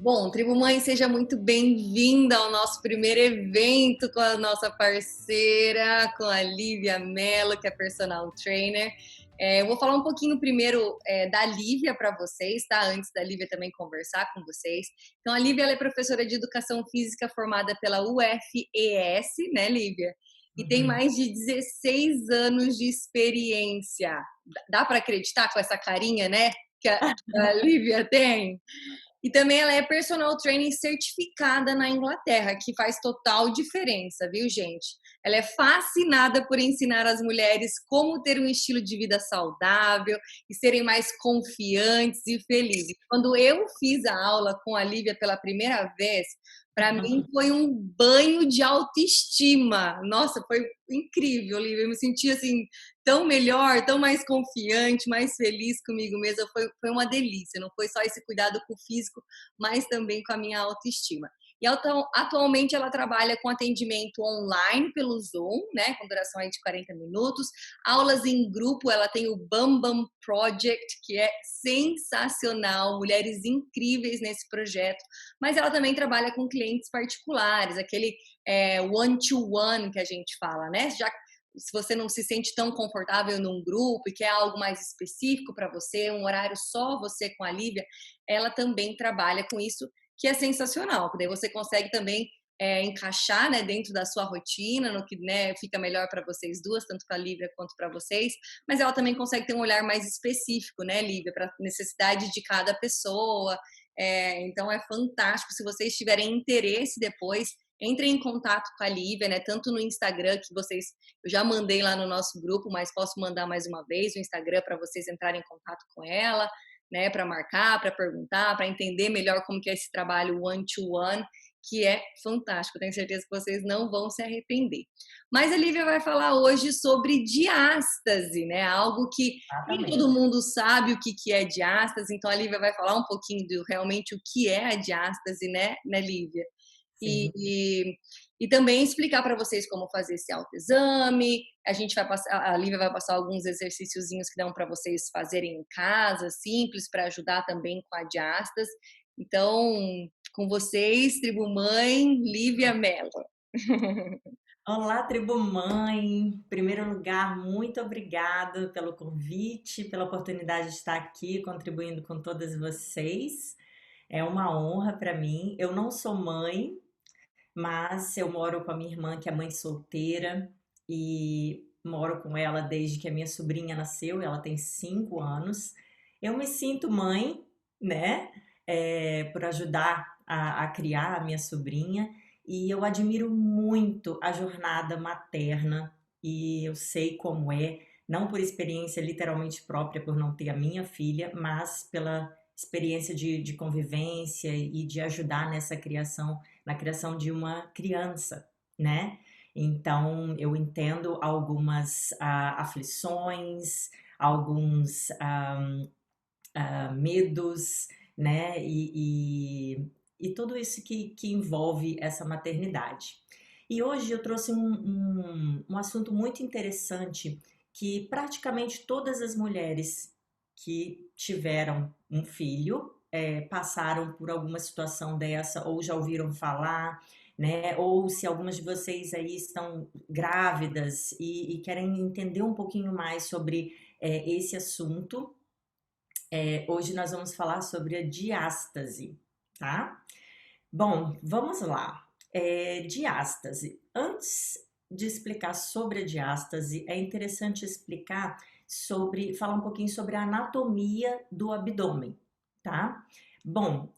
Bom, Tribo Mãe, seja muito bem-vinda ao nosso primeiro evento com a nossa parceira, com a Lívia Mello, que é personal trainer. Eu vou falar um pouquinho primeiro da Lívia para vocês, tá? Antes da Lívia também conversar com vocês. Então, a Lívia ela é professora de Educação Física formada pela UFES, né, Lívia? E tem Uhum. mais de 16 anos de experiência. Dá para acreditar com essa carinha, né, que a Lívia tem? E também ela é personal training certificada na Inglaterra, que faz total diferença, viu, gente? Ela é fascinada por ensinar as mulheres como ter um estilo de vida saudável e serem mais confiantes e felizes. Quando eu fiz a aula com a Lívia pela primeira vez, para mim foi um banho de autoestima. Nossa, foi incrível, Lívia. Eu me senti assim tão melhor, tão mais confiante, mais feliz comigo mesma. Foi uma delícia. Não foi só esse cuidado com o físico, mas também com a minha autoestima. E atualmente ela trabalha com atendimento online pelo Zoom, né, com duração aí de 40 minutos. Aulas em grupo, ela tem o Bam Bam Project, que é sensacional, mulheres incríveis nesse projeto. Mas ela também trabalha com clientes particulares, aquele one-to-one que a gente fala, né? Já se você não se sente tão confortável num grupo e quer algo mais específico para você, um horário só você com a Lívia, ela também trabalha com isso, que é sensacional, porque daí você consegue também encaixar, né, dentro da sua rotina, no que, né, fica melhor para vocês duas, tanto para a Lívia quanto para vocês, mas ela também consegue ter um olhar mais específico, né, Lívia, para a necessidade de cada pessoa. Então é fantástico. Se vocês tiverem interesse depois, entrem em contato com a Lívia, né? Tanto no Instagram, que eu já mandei lá no nosso grupo, mas posso mandar mais uma vez o Instagram para vocês entrarem em contato com ela, né? Para marcar, para perguntar, para entender melhor como que é esse trabalho one-to-one, que é fantástico. Tenho certeza que vocês não vão se arrepender. Mas a Lívia vai falar hoje sobre diástase, né? Algo que nem todo Exatamente. mundo sabe o que é diástase, então a Lívia vai falar um pouquinho de realmente o que é a diástase, né, Lívia? Sim. E também explicar para vocês como fazer esse autoexame. A Lívia vai passar alguns exercíciozinhos que dão para vocês fazerem em casa, simples, para ajudar também com a diástase. Então, com vocês, Tribo Mãe, Lívia Mello. Olá, tribo mãe. Em primeiro lugar, muito obrigada pelo convite, pela oportunidade de estar aqui contribuindo com todas vocês. É uma honra para mim. Eu não sou mãe, mas eu moro com a minha irmã, que é mãe solteira, e moro com ela desde que a minha sobrinha nasceu. Ela tem 5 anos. Eu me sinto mãe, né? Por ajudar a criar a minha sobrinha. E eu admiro muito a jornada materna e eu sei como é, não por experiência literalmente própria, por não ter a minha filha, mas pela experiência de convivência e de ajudar nessa criação, na criação de uma criança, né? Então eu entendo algumas aflições, alguns medos, né? E tudo isso que envolve essa maternidade. E hoje eu trouxe um assunto muito interessante que praticamente todas as mulheres que tiveram um filho passaram por alguma situação dessa, ou já ouviram falar, né? Ou se algumas de vocês aí estão grávidas e querem entender um pouquinho mais sobre esse assunto, hoje nós vamos falar sobre a diástase, tá? Bom, vamos lá. Diástase. Antes de explicar sobre a diástase, é interessante falar um pouquinho sobre a anatomia do abdômen, tá? Bom,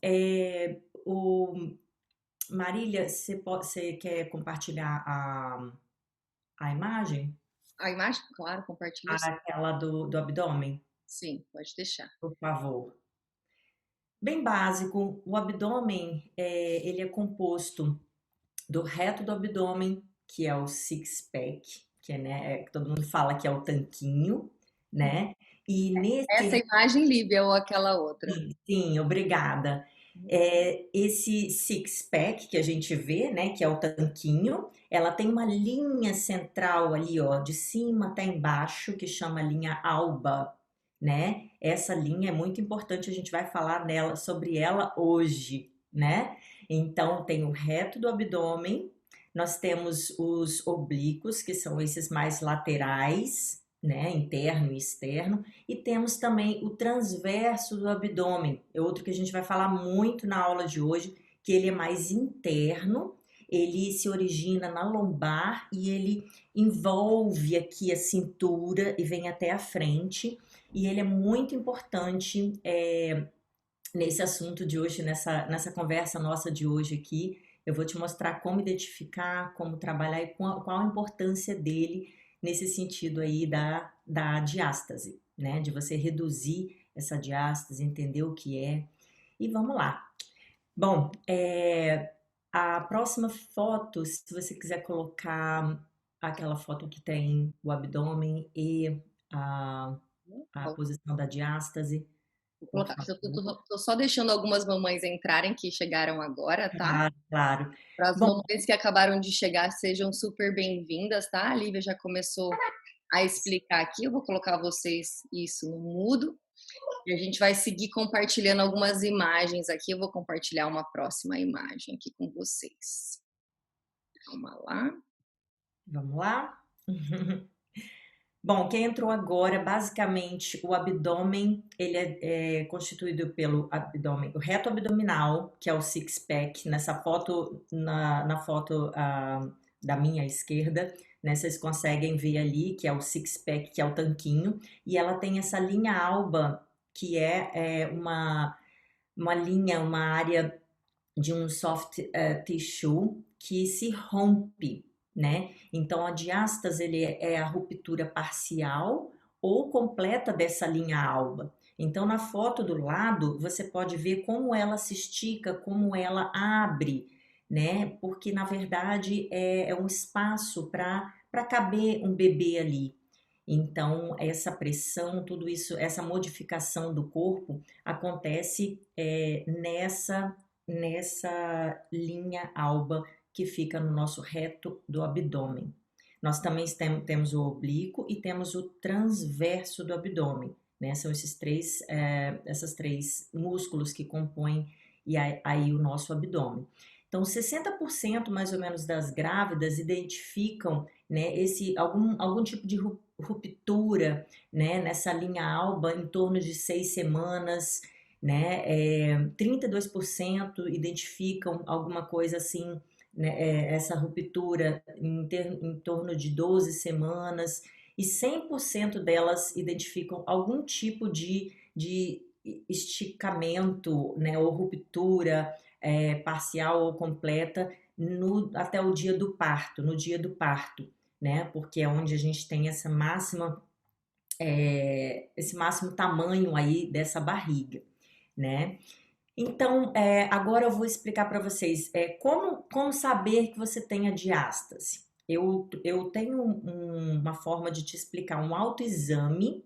Marília, você quer compartilhar a imagem? A imagem, claro, compartilha sim. Aquela do abdômen, Sim, pode deixar. por favor. Bem básico, o abdômen ele é composto do reto do abdômen, que é o six-pack, que que todo mundo fala que é o tanquinho, né? E Essa nesse, imagem, Lívia, ou aquela outra? sim, obrigada. Esse six-pack que a gente vê, né, que é o tanquinho, ela tem uma linha central ali, ó, de cima até embaixo, que chama linha alba, né? Essa linha é muito importante, a gente vai falar sobre ela hoje, né? Então, tem o reto do abdômen, nós temos os oblíquos, que são esses mais laterais, né? Interno e externo, e temos também o transverso do abdômen, é outro que a gente vai falar muito na aula de hoje, que ele é mais interno, ele se origina na lombar e ele envolve aqui a cintura e vem até a frente, e ele é muito importante nesse assunto de hoje, nessa conversa nossa de hoje aqui. Eu vou te mostrar como identificar, como trabalhar e qual a importância dele nesse sentido aí da diástase, né? De você reduzir essa diástase, entender o que é. E vamos lá. Bom, a próxima foto, se você quiser colocar aquela foto que tem o abdômen e a, a posição da diástase, Vou por colocar. favor. Tô só deixando algumas mamães entrarem que chegaram agora, tá? Claro, claro. Para as Bom, mamães que acabaram de chegar, sejam super bem-vindas, tá? A Lívia já começou a explicar aqui. Eu vou colocar vocês isso no mudo e a gente vai seguir compartilhando algumas imagens aqui. Eu vou compartilhar uma próxima imagem aqui com vocês. Calma lá. vamos lá? Bom, quem entrou agora, basicamente, o abdômen, ele é constituído pelo abdômen, o reto abdominal, que é o six-pack, nessa foto, na foto da minha esquerda, né, vocês conseguem ver ali, que é o six-pack, que é o tanquinho, e ela tem essa linha alba, que é uma linha, uma área de um soft tissue que se rompe, né? Então a diástase ele é a ruptura parcial ou completa dessa linha alba. Então na foto do lado você pode ver como ela se estica, como ela abre, né? Porque na verdade é um espaço para caber um bebê ali. Então, essa pressão, tudo isso, essa modificação do corpo acontece nessa linha alba que fica no nosso reto do abdômen. Nós também temos o oblíquo e temos o transverso do abdômen, né? São essas três músculos que compõem aí o nosso abdômen. Então, 60% mais ou menos das grávidas identificam, né, algum tipo de ruptura, né, nessa linha alba em torno de 6 semanas, né? 32% identificam alguma coisa assim, né, essa ruptura em torno de 12 semanas, e 100% delas identificam algum tipo de esticamento, né, ou ruptura parcial ou completa até o dia do parto, no dia do parto, né? Porque é onde a gente tem esse máximo tamanho aí dessa barriga, né? Então, agora eu vou explicar para vocês como saber que você tem a diástase. Eu tenho uma forma de te explicar um autoexame,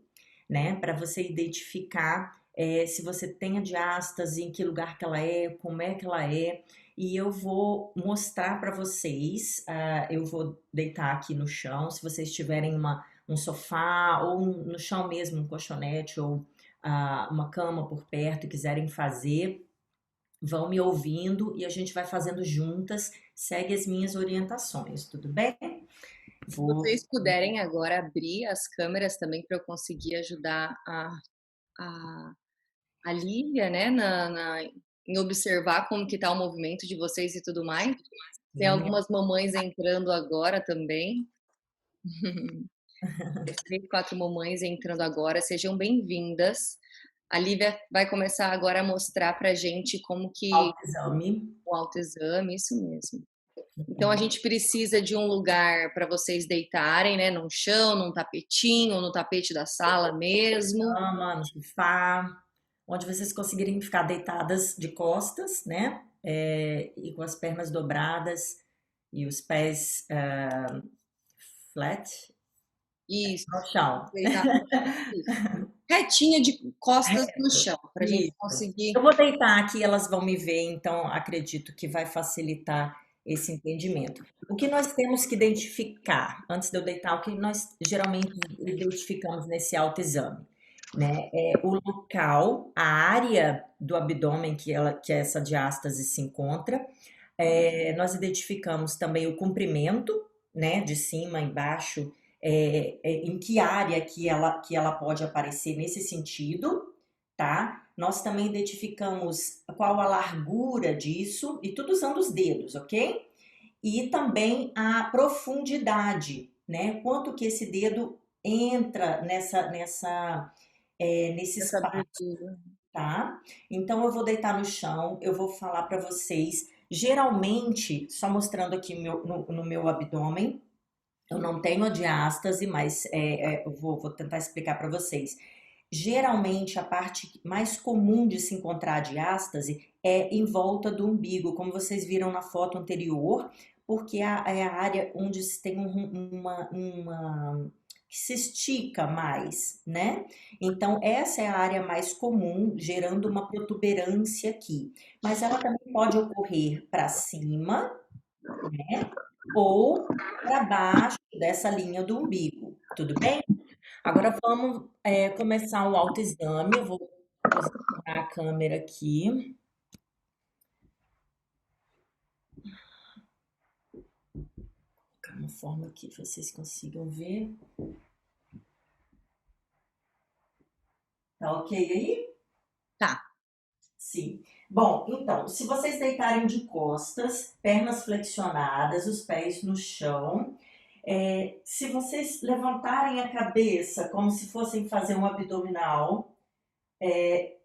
né, para você identificar se você tem a diástase, em que lugar que ela é, como é que ela é, e eu vou mostrar para vocês. Eu vou deitar aqui no chão, se vocês tiverem um sofá ou no chão mesmo, um colchonete ou uma cama por perto e quiserem fazer, vão me ouvindo e a gente vai fazendo juntas. Segue as minhas orientações, tudo bem? Se Vou. vocês puderem agora abrir as câmeras também para eu conseguir ajudar a, a Lívia, né, em observar como que tá o movimento de vocês e tudo mais. Tem algumas mamães entrando agora também. 3, 4 mamães entrando agora, sejam bem-vindas. A Lívia vai começar agora a mostrar pra gente como que Autoexame. o autoexame, isso mesmo. Então a gente precisa de um lugar para vocês deitarem, né, num chão, num tapetinho, no tapete da sala mesmo. Cama, no sofá, onde vocês conseguirem ficar deitadas de costas, né? E com as pernas dobradas e os pés flat Isso, no chão. deitar, isso. Retinha de costas no chão, para a gente Isso. conseguir. Eu vou deitar aqui, elas vão me ver, então acredito que vai facilitar esse entendimento. O que nós temos que identificar, antes de eu deitar, o que nós geralmente identificamos nesse autoexame? né? É o local, a área do abdômen que essa diástase se encontra. Nós identificamos também o comprimento, né, de cima, embaixo, em que área que ela pode aparecer nesse sentido, tá? Nós também identificamos qual a largura disso, e tudo usando os dedos, ok? E também a profundidade, né? Quanto que esse dedo entra nesse Essa espaço, abertura. tá? Então eu vou deitar no chão, eu vou falar para vocês. Geralmente, só mostrando aqui no meu abdômen, eu não tenho a diástase, mas eu vou tentar explicar para vocês. Geralmente, a parte mais comum de se encontrar a diástase é em volta do umbigo, como vocês viram na foto anterior, porque é a área onde se tem que se estica mais, né? Então, essa é a área mais comum, gerando uma protuberância aqui. Mas ela também pode ocorrer para cima, né? Ou para baixo dessa linha do umbigo, tudo bem? Agora vamos começar o autoexame. Eu vou posicionar a câmera aqui. Vou colocar uma forma aqui para vocês consigam ver. Tá ok aí? Tá. Sim. Bom, então, se vocês deitarem de costas, pernas flexionadas, os pés no chão, se vocês levantarem a cabeça como se fossem fazer um abdominal,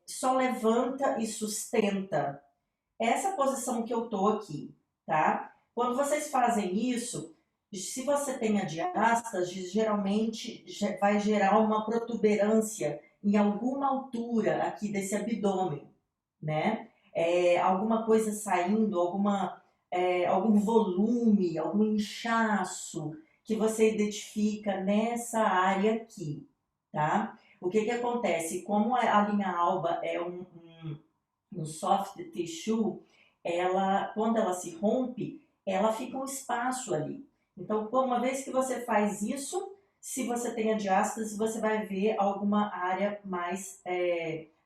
só levanta e sustenta essa posição que eu tô aqui, tá? Quando vocês fazem isso, se você tem a diástase, geralmente vai gerar uma protuberância em alguma altura aqui desse abdômen, né? Alguma coisa saindo, algum volume, algum inchaço que você identifica nessa área aqui, tá? O que que acontece? Como a linha alba é um soft tissue, quando ela se rompe, ela fica um espaço ali. Então, uma vez que você faz isso, se você tem a diástase, você vai ver alguma área mais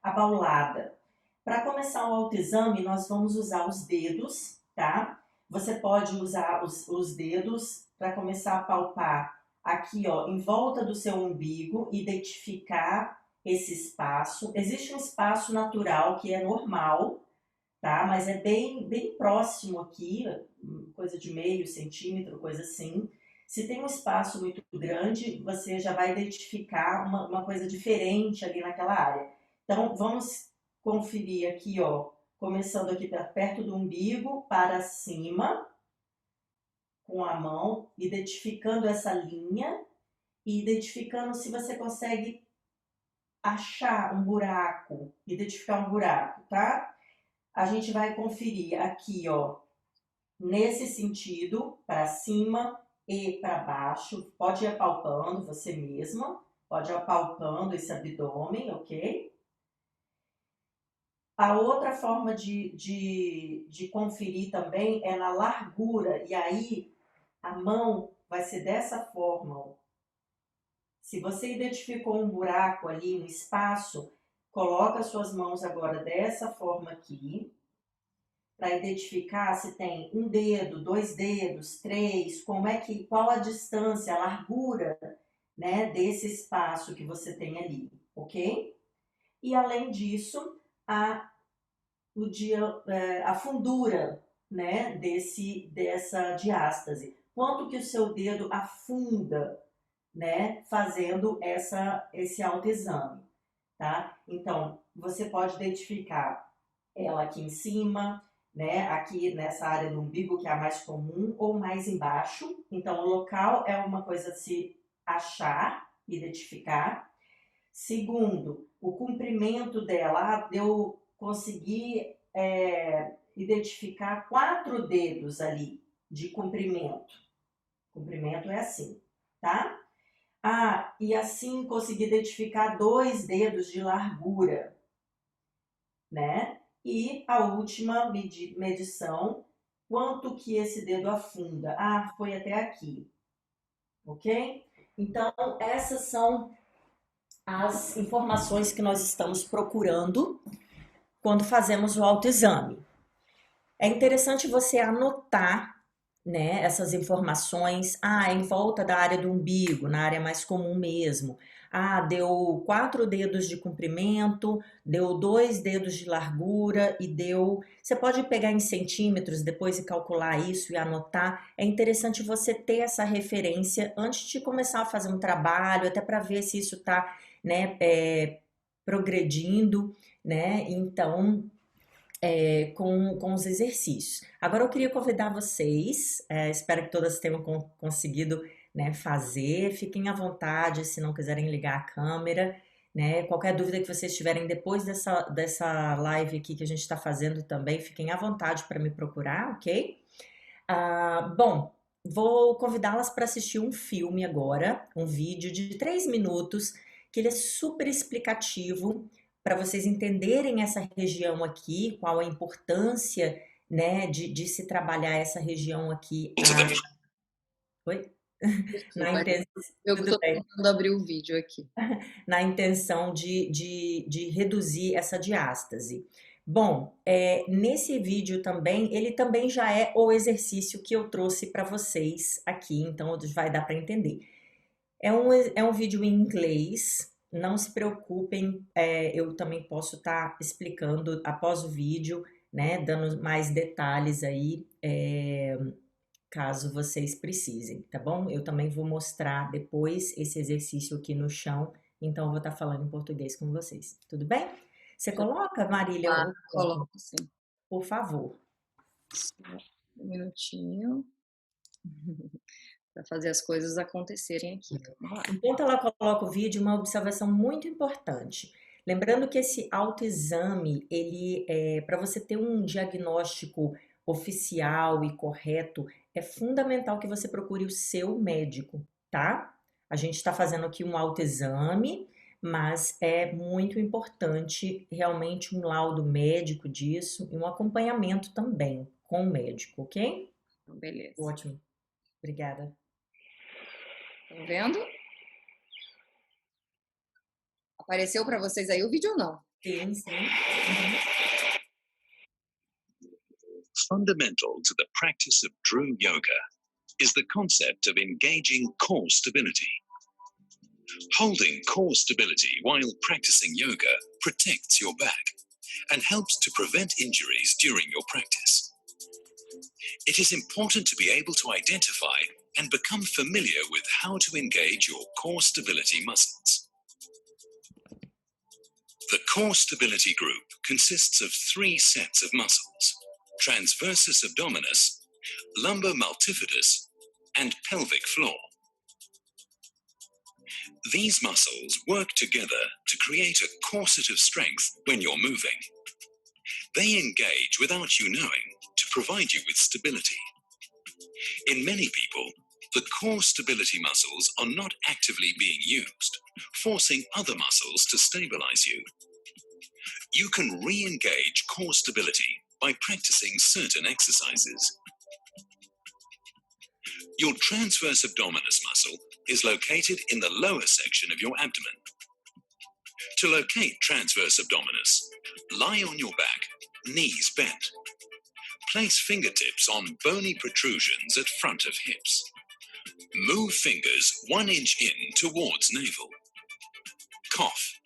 abaulada. Para começar o autoexame, nós vamos usar os dedos, tá? Você pode usar os dedos para começar a palpar aqui, ó, em volta do seu umbigo, identificar esse espaço. Existe um espaço natural que é normal, tá? Mas é bem próximo aqui, coisa de meio centímetro, coisa assim. Se tem um espaço muito grande, você já vai identificar uma coisa diferente ali naquela área. Então, vamos conferir aqui, ó, começando aqui perto do umbigo, para cima, com a mão, identificando essa linha e identificando se você consegue achar um buraco, identificar um buraco, tá? A gente vai conferir aqui, ó, nesse sentido, para cima e para baixo. Pode ir apalpando você mesma, pode ir apalpando esse abdômen, ok? A outra forma de conferir também é na largura, e aí a mão vai ser dessa forma, ó. Se você identificou um buraco ali, um espaço, coloca suas mãos agora dessa forma aqui, para identificar se tem um dedo, dois dedos, três, qual a distância, a largura, né, desse espaço que você tem ali, ok? E além disso, a fundura, né, dessa diástase. Quanto que o seu dedo afunda, né, fazendo esse autoexame, tá? Então, você pode identificar ela aqui em cima, né, aqui nessa área do umbigo, que é a mais comum, ou mais embaixo. Então, o local é uma coisa a se achar, identificar. Segundo, o comprimento dela, eu consegui identificar 4 dedos ali de comprimento. Comprimento é assim, tá? E assim consegui identificar 2 dedos de largura, né? E a última medição, quanto que esse dedo afunda? Foi até aqui, ok? Então, essas são as informações que nós estamos procurando quando fazemos o autoexame. É interessante você anotar, né, essas informações, em volta da área do umbigo, na área mais comum mesmo. Deu 4 dedos de comprimento, deu 2 dedos de largura e deu. Você pode pegar em centímetros depois e calcular isso e anotar. É interessante você ter essa referência antes de começar a fazer um trabalho, até para ver se isso está, né, progredindo, né? Então, com os exercícios. Agora eu queria convidar vocês, espero que todas tenham conseguido, né, fazer. Fiquem à vontade se não quiserem ligar a câmera, né? Qualquer dúvida que vocês tiverem depois dessa live aqui que a gente está fazendo também, fiquem à vontade para me procurar, ok? Bom, vou convidá-las para assistir um filme agora, um vídeo de 3 minutos, que ele é super explicativo para vocês entenderem essa região aqui, qual a importância, né, de se trabalhar essa região aqui. Oi? Na Desculpa, intenção, eu tudo estou bem. tentando abrir o vídeo aqui. Na intenção de reduzir essa diástase. Bom, nesse vídeo também, ele também já é o exercício que eu trouxe para vocês aqui, então vai dar para entender. É um vídeo em inglês, não se preocupem, eu também posso estar explicando após o vídeo, né, dando mais detalhes aí, caso vocês precisem, tá bom? Eu também vou mostrar depois esse exercício aqui no chão, então eu vou estar falando em português com vocês, tudo bem? Você coloca, Marília, Coloco sim. por favor. Um minutinho para fazer as coisas acontecerem aqui. Vamos lá. Enquanto ela coloca o vídeo, uma observação muito importante. Lembrando que esse autoexame, ele para você ter um diagnóstico oficial e correto, é fundamental que você procure o seu médico, tá? A gente está fazendo aqui um autoexame, mas é muito importante realmente um laudo médico disso e um acompanhamento também com o médico, ok? Beleza. Ótimo. Obrigada. Estão vendo? Apareceu para vocês aí o vídeo ou não? Sim, sim. Fundamental to the practice of Dhru Yoga is the concept of engaging core stability. Holding core stability while practicing yoga protects your back and helps to prevent injuries during your practice. It is important to be able to identify and become familiar with how to engage your core stability muscles. The core stability group consists of 3 sets of muscles: transversus abdominis, lumbar multifidus, and pelvic floor. These muscles work together to create a corset of strength when you're moving. They engage without you knowing to provide you with stability. In many people, the core stability muscles are not actively being used, forcing other muscles to stabilize you. You can re-engage core stability by practicing certain exercises. Your transverse abdominis muscle is located in the lower section of your abdomen. To locate transverse abdominis, lie on your back, knees bent. Place fingertips on bony protrusions at front of hips. Move fingers 1 inch in towards navel. Cough.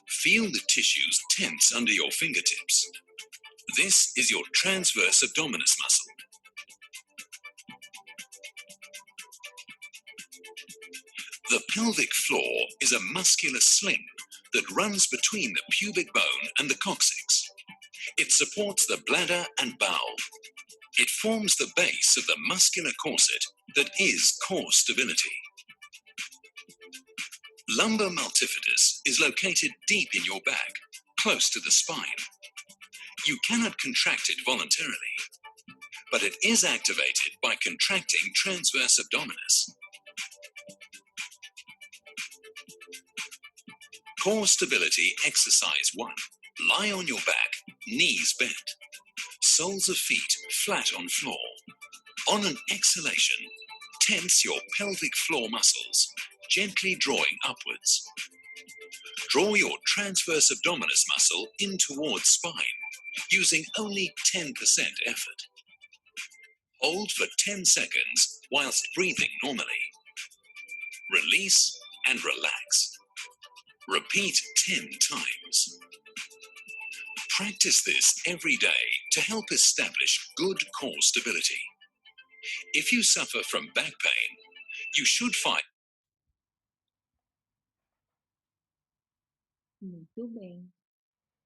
Feel the tissues tense under your fingertips. This is your transverse abdominis muscle. The pelvic floor is a muscular sling that runs between the pubic bone and the coccyx. It supports the bladder and bowel. It forms the base of the muscular corset that is core stability. Lumbar multifidus is located deep in your back, close to the spine. You cannot contract it voluntarily, but it is activated by contracting transverse abdominis. Core stability exercise 1. Lie on your back, knees bent. Soles of feet flat on floor. On an exhalation, tense your pelvic floor muscles, gently drawing upwards. Draw your transverse abdominis muscle in towards spine, using only 10% effort. Hold for 10 seconds whilst breathing normally. Release and relax. Repeat 10 times. Practice this every day to help establish good core stability. If you suffer from back pain, you should find. Muito bem.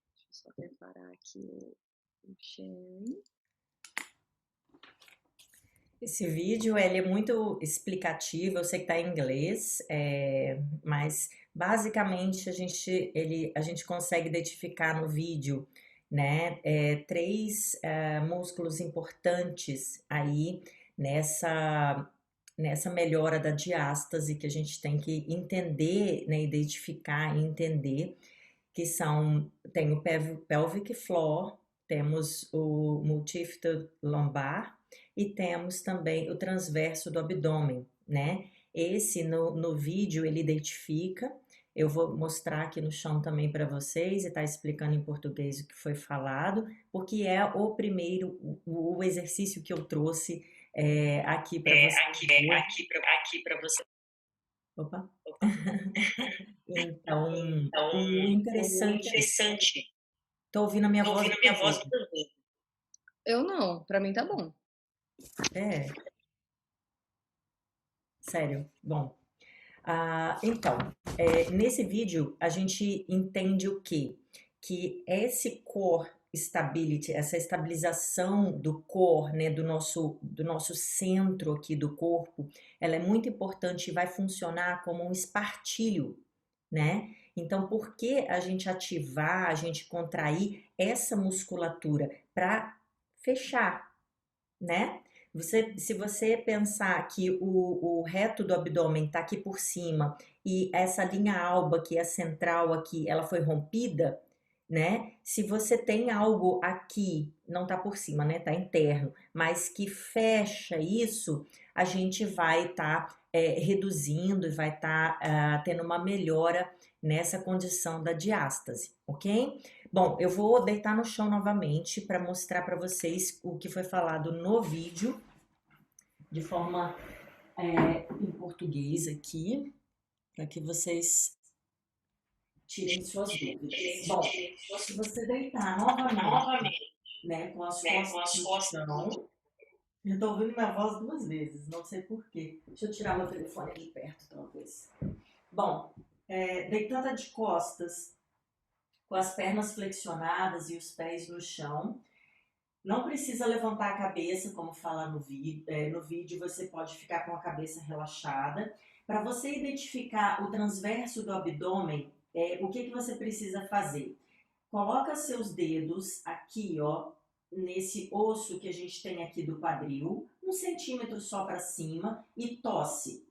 Deixa eu só preparar aqui o sharing. Esse vídeo ele é muito explicativo, eu sei que está em inglês, mas basicamente a gente consegue identificar no vídeo, né, três músculos importantes aí nessa melhora da diástase que a gente tem que entender, né, identificar e entender, que tem o pelvic floor, temos o multifid lombar, e temos também o transverso do abdômen, né? Esse no vídeo ele identifica, eu vou mostrar aqui no chão também para vocês e tá explicando em português o que foi falado, porque é o primeiro, o exercício que eu trouxe aqui para vocês. Aqui para você. Opa. Então, o interessante. Tô ouvindo a minha voz? Eu não, para mim tá bom. Sério, bom. Então, nesse vídeo a gente entende o quê? Que esse core stability, essa estabilização do core, né, do nosso centro aqui do corpo, ela é muito importante e vai funcionar como um espartilho, né? Então, por que a gente ativar, a gente contrair essa musculatura para fechar, né? Se você pensar que o reto do abdômen está aqui por cima e essa linha alba, que é central aqui, ela foi rompida, né? Se você tem algo aqui, não está por cima, né? Está interno, mas que fecha isso, a gente vai estar reduzindo e vai estar tendo uma melhora nessa condição da diástase, ok? Bom, eu vou deitar no chão novamente para mostrar para vocês o que foi falado no vídeo, de forma em português aqui, para que vocês tirem suas dúvidas. Bom, se você deitar novamente, né, com as costas no chão, eu tô ouvindo minha voz 2 vezes, não sei porquê. Deixa eu tirar meu telefone aqui perto, talvez. Bom, deitada de costas, com as pernas flexionadas e os pés no chão. Não precisa levantar a cabeça, como fala no vídeo. No vídeo você pode ficar com a cabeça relaxada. Para você identificar o transverso do abdômen, o que você precisa fazer? Coloca seus dedos aqui, ó, nesse osso que a gente tem aqui do quadril, 1 centímetro só para cima, e tosse.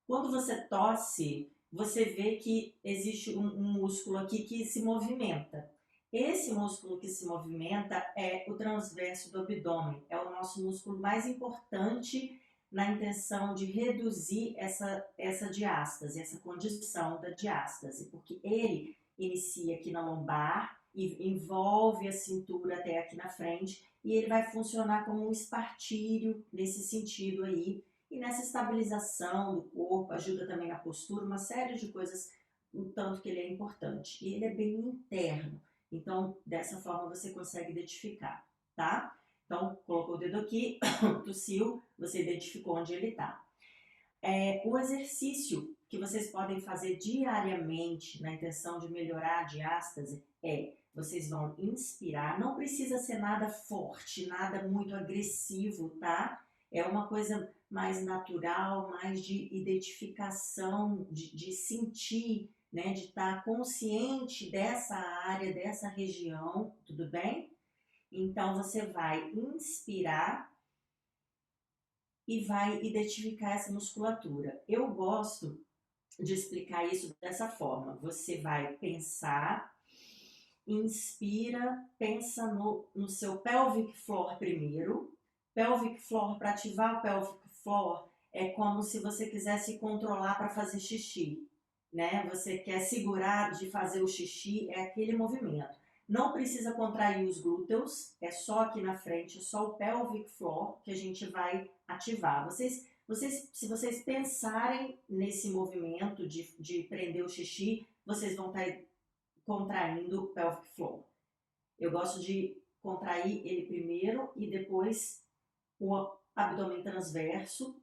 Quando você tosse, você vê que existe um músculo aqui que se movimenta. Esse músculo que se movimenta é o transverso do abdômen. É o nosso músculo mais importante na intenção de reduzir essa diástase, essa condição da diástase, porque ele inicia aqui na lombar e envolve a cintura até aqui na frente, e ele vai funcionar como um espartilho nesse sentido aí, e nessa estabilização do corpo, ajuda também na postura, uma série de coisas, o tanto que ele é importante. E ele é bem interno, então dessa forma você consegue identificar, tá? Então, colocou o dedo aqui, tossiu, você identificou onde ele está. O exercício que vocês podem fazer diariamente na intenção de melhorar a diástase vocês vão inspirar, não precisa ser nada forte, nada muito agressivo, tá? É uma coisa mais natural, mais de identificação, de sentir, né? De estar consciente dessa área, dessa região, tudo bem? Então, você vai inspirar e vai identificar essa musculatura. Eu gosto de explicar isso dessa forma. Você vai pensar, inspira, pensa no seu pelvic floor primeiro. Pelvic floor, para ativar o pelvic floor, é como se você quisesse controlar para fazer xixi. né? Você quer segurar de fazer o xixi, é aquele movimento. Não precisa contrair os glúteos, é só aqui na frente, é só o pelvic floor que a gente vai ativar. Se vocês pensarem nesse movimento de prender o xixi, vocês vão estar contraindo o pelvic floor. Eu gosto de contrair ele primeiro e depois o abdômen transverso.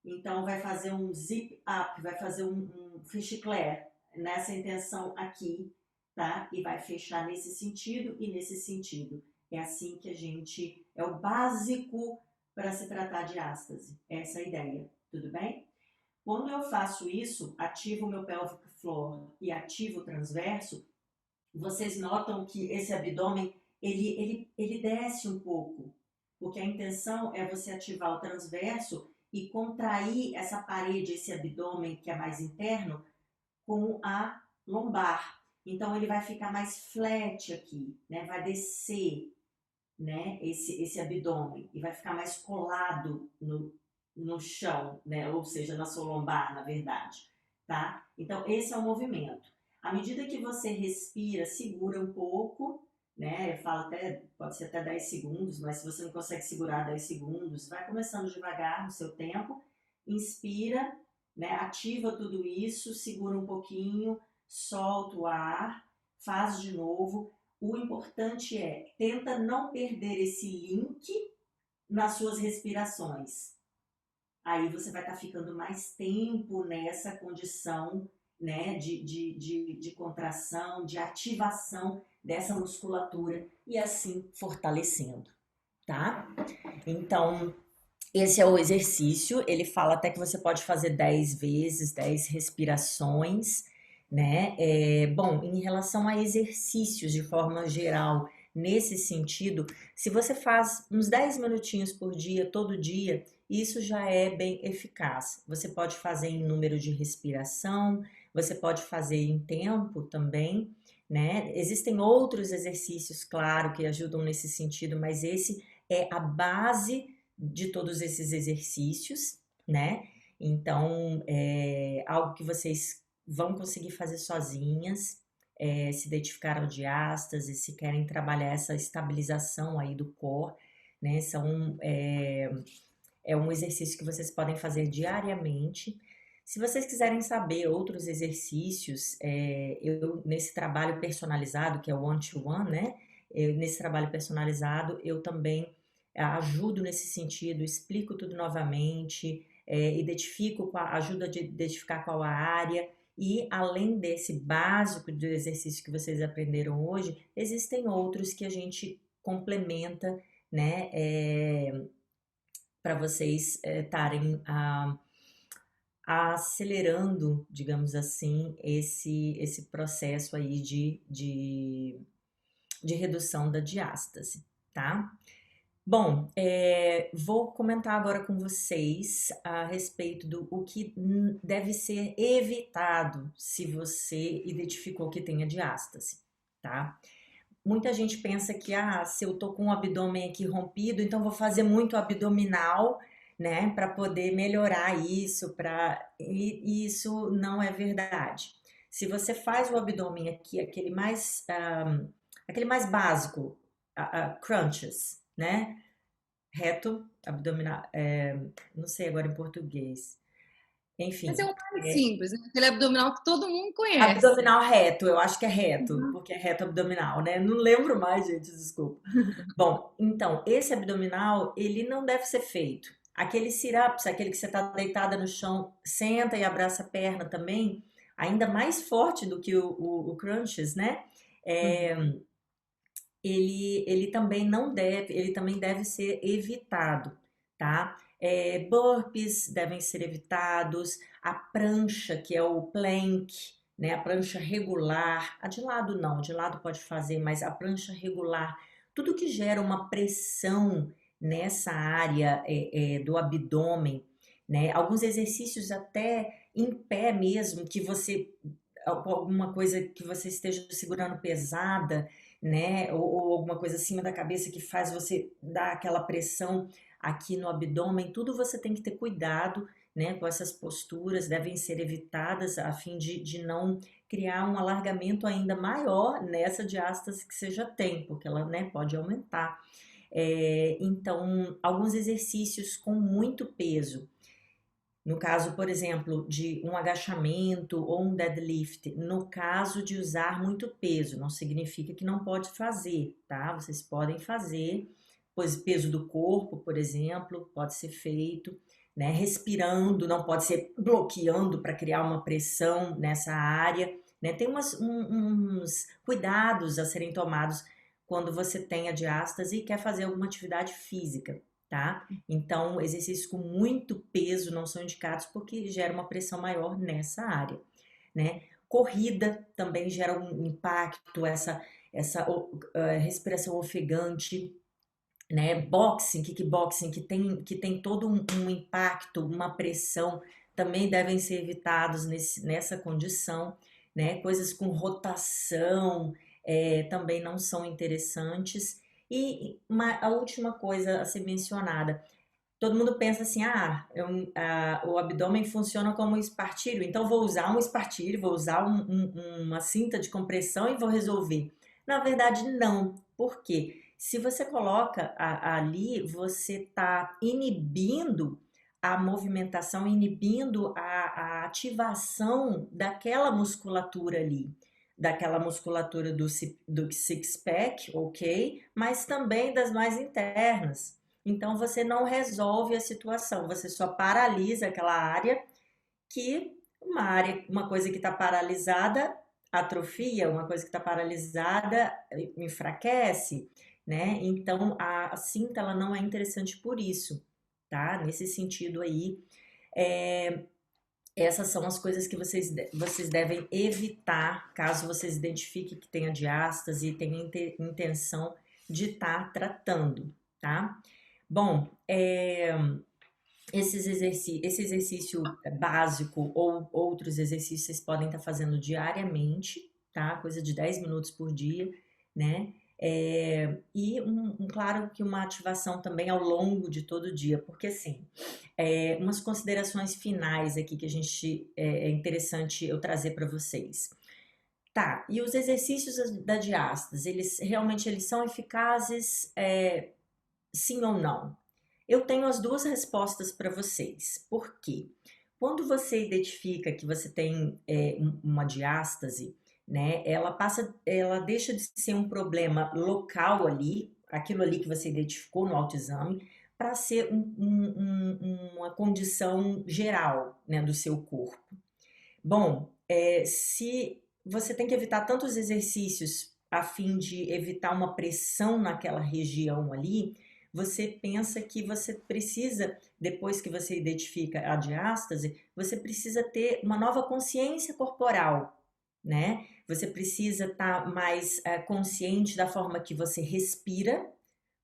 Então, vai fazer um zip up, vai fazer um fish eclair nessa intenção aqui, tá? E vai fechar nesse sentido e nesse sentido. É assim que a gente... É o básico para se tratar de ástase. Essa é a ideia, tudo bem? Quando eu faço isso, ativo o meu pelvic floor e ativo o transverso, vocês notam que esse abdômen, ele desce um pouco. Porque a intenção é você ativar o transverso e contrair essa parede, esse abdômen que é mais interno, com a lombar. Então, ele vai ficar mais flat aqui, né? Vai descer, né? Esse abdômen e vai ficar mais colado no chão, né? Ou seja, na sua lombar, na verdade, tá? Então, esse é o movimento. À medida que você respira, segura um pouco, né? Eu falo até, pode ser até 10 segundos, mas se você não consegue segurar 10 segundos, vai começando devagar no seu tempo, inspira, né? Ativa tudo isso, segura um pouquinho, solta o ar, faz de novo. O importante é, tenta não perder esse link nas suas respirações. Aí você vai estar ficando mais tempo nessa condição, né, de contração, de ativação dessa musculatura e assim fortalecendo, tá? Então, esse é o exercício, ele fala até que você pode fazer 10 vezes, 10 respirações, né? Bom, em relação a exercícios de forma geral, nesse sentido, se você faz uns 10 minutinhos por dia, todo dia, isso já é bem eficaz. Você pode fazer em número de respiração, você pode fazer em tempo também, né? Existem outros exercícios, claro, que ajudam nesse sentido, mas esse é a base de todos esses exercícios, né? Então, é algo que vocês vão conseguir fazer sozinhas, se identificaram de ástase, se querem trabalhar essa estabilização aí do core, né? É um exercício que vocês podem fazer diariamente. Se vocês quiserem saber outros exercícios, eu nesse trabalho personalizado, que é o one-to-one, né? Nesse trabalho personalizado, eu também ajudo nesse sentido, explico tudo novamente, ajudo a identificar qual a área, e além desse básico do exercício que vocês aprenderam hoje, existem outros que a gente complementa, né, para vocês estarem acelerando, digamos assim, esse processo aí de redução da diástase, tá? Bom, vou comentar agora com vocês a respeito do o que deve ser evitado se você identificou que tenha diástase, tá? Muita gente pensa que, se eu tô com o abdômen aqui rompido, então vou fazer muito abdominal, né, para poder melhorar isso, e isso não é verdade. Se você faz o abdômen aqui, aquele mais básico, crunches, né, reto, abdominal, não sei agora em português, enfim. Mas é o mais simples, né? Aquele abdominal que todo mundo conhece. Abdominal reto, eu acho que é reto, porque é reto abdominal, né? Não lembro mais, gente, desculpa. Bom, então, esse abdominal, ele não deve ser feito. Aquele sit-ups, aquele que você tá deitada no chão, senta e abraça a perna também, ainda mais forte do que o crunches, né? Ele também não deve, ele também deve ser evitado, tá? Burpees devem ser evitados, a prancha, que é o plank, né? A prancha regular, a de lado não, de lado pode fazer, mas a prancha regular, tudo que gera uma pressão nessa área do abdômen, né? Alguns exercícios até em pé mesmo, que você, alguma coisa que você esteja segurando pesada, né? Ou alguma coisa acima da cabeça que faz você dar aquela pressão aqui no abdômen, tudo você tem que ter cuidado, né, com essas posturas devem ser evitadas a fim de não criar um alargamento ainda maior nessa diástase que você já tem, porque ela, né, pode aumentar. Então, alguns exercícios com muito peso, no caso, por exemplo, de um agachamento ou um deadlift, no caso de usar muito peso, não significa que não pode fazer, tá? Vocês podem fazer, pois peso do corpo, por exemplo, pode ser feito, né? Respirando, não pode ser bloqueando para criar uma pressão nessa área, né? Tem uns cuidados a serem tomados quando você tem a diástase e quer fazer alguma atividade física, tá? Então, exercícios com muito peso não são indicados porque gera uma pressão maior nessa área, né? Corrida também gera um impacto, essa respiração ofegante, né? Boxing, kickboxing, que tem todo um impacto, uma pressão, também devem ser evitados nessa condição, né? Coisas com rotação também não são interessantes. E a última coisa a ser mencionada, todo mundo pensa assim, o abdômen funciona como um espartilho, então vou usar um espartilho, vou usar uma cinta de compressão e vou resolver. Na verdade, não. Por quê? Se você coloca ali, você está inibindo a movimentação, inibindo a ativação daquela musculatura ali, daquela musculatura do six-pack, ok? Mas também das mais internas. Então, você não resolve a situação, você só paralisa aquela área uma coisa que está paralisada atrofia, uma coisa que está paralisada enfraquece, né? Então, a cinta, ela não é interessante por isso, tá? Nesse sentido aí, essas são as coisas que vocês devem evitar caso vocês identifiquem que tenha diástase e tenha intenção de estar tratando, tá? Bom, esse exercício básico ou outros exercícios vocês podem estar fazendo diariamente, tá? Coisa de 10 minutos por dia, né? E claro que uma ativação também ao longo de todo o dia, porque assim, umas considerações finais aqui que a gente é interessante eu trazer para vocês. Tá, e os exercícios da diástase, eles são eficazes, sim ou não? Eu tenho as duas respostas para vocês. Por quê? Quando você identifica que você tem uma diástase, né, ela deixa de ser um problema local ali, aquilo ali que você identificou no autoexame, para ser uma condição geral, né, do seu corpo. Bom, se você tem que evitar tantos exercícios a fim de evitar uma pressão naquela região ali, você pensa que você precisa, depois que você identifica a diástase, você precisa ter uma nova consciência corporal, né? Você precisa estar mais consciente da forma que você respira,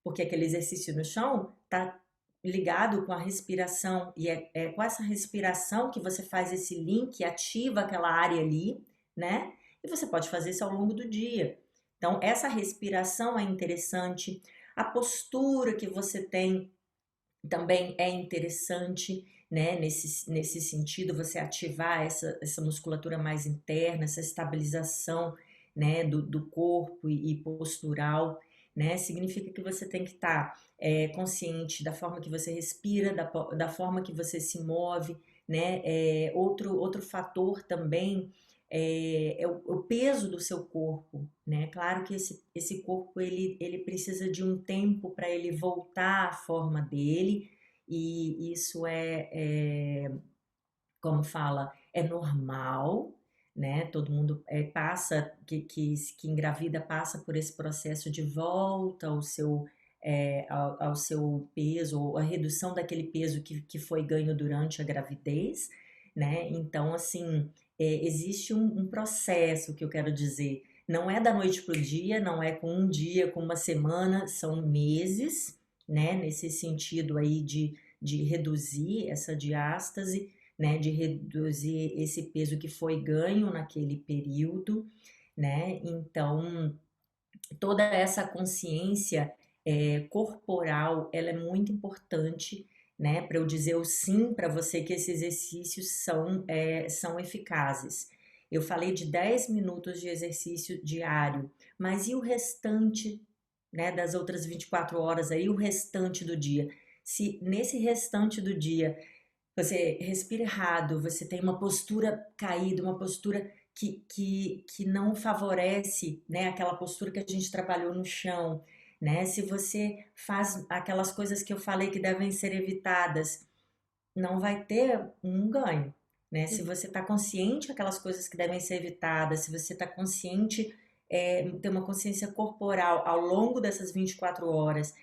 porque aquele exercício no chão está ligado com a respiração, e é com essa respiração que você faz esse link, ativa aquela área ali, né? E você pode fazer isso ao longo do dia. Então, essa respiração é interessante. A postura que você tem também é interessante, né? Nesse sentido, você ativar essa musculatura mais interna, essa estabilização, né? do corpo e postural, né? Significa que você tem que estar consciente da forma que você respira, da forma que você se move, né? Outro fator também é o peso do seu corpo, né? Claro que esse corpo ele precisa de um tempo para ele voltar à forma dele, e isso como fala, é normal, né? Todo mundo passa, que engravida passa por esse processo de volta ao seu peso, ou a redução daquele peso que foi ganho durante a gravidez, né? Então, assim, existe um processo que eu quero dizer. Não é da noite para o dia, não é com um dia, com uma semana, são meses, né? Nesse sentido aí de reduzir essa diástase, né? De reduzir esse peso que foi ganho naquele período, né? Então, toda essa consciência corporal, ela é muito importante, né? Para eu dizer o sim para você que esses exercícios são eficazes. Eu falei de 10 minutos de exercício diário, mas e o restante, né, das outras 24 horas aí, o restante do dia? Se nesse restante do dia você respira errado, você tem uma postura caída, uma postura que não favorece, né, aquela postura que a gente trabalhou no chão, né? Se você faz aquelas coisas que eu falei que devem ser evitadas, não vai ter um ganho, né? Se você está consciente aquelas coisas que devem ser evitadas, se você está consciente, ter uma consciência corporal ao longo dessas 24 horas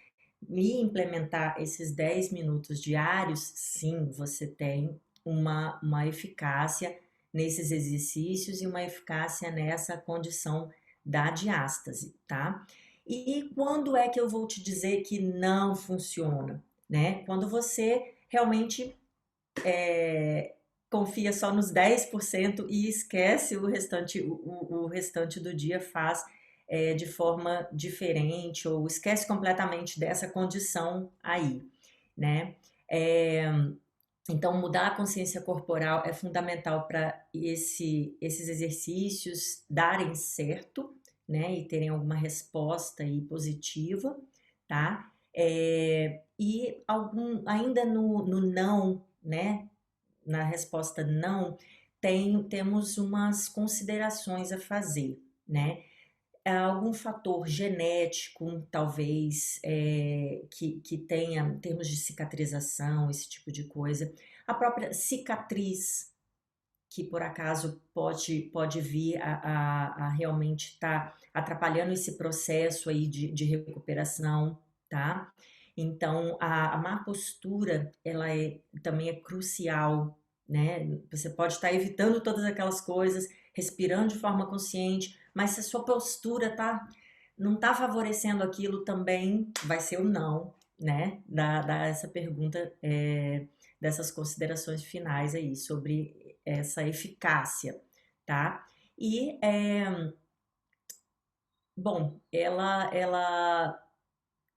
e implementar esses 10 minutos diários, sim, você tem uma eficácia nesses exercícios e uma eficácia nessa condição da diástase, tá? E quando é que eu vou te dizer que não funciona, né? Quando você realmente confia só nos 10% e esquece o restante do dia, faz de forma diferente ou esquece completamente dessa condição aí, né? Então, mudar a consciência corporal é fundamental para esses exercícios darem certo, né? E terem alguma resposta aí positiva, tá? E ainda no não, né? Na resposta não, temos umas considerações a fazer, né? Algum fator genético, talvez, que tenha, em termos de cicatrização, esse tipo de coisa. A própria cicatriz, que por acaso pode vir a realmente estar atrapalhando esse processo aí de recuperação, tá? Então, a má postura, ela também é crucial, né? Você pode estar evitando todas aquelas coisas, respirando de forma consciente, mas se a sua postura não está favorecendo aquilo, também vai ser o não, né? Da essa pergunta, dessas considerações finais aí sobre essa eficácia, tá? E, bom, ela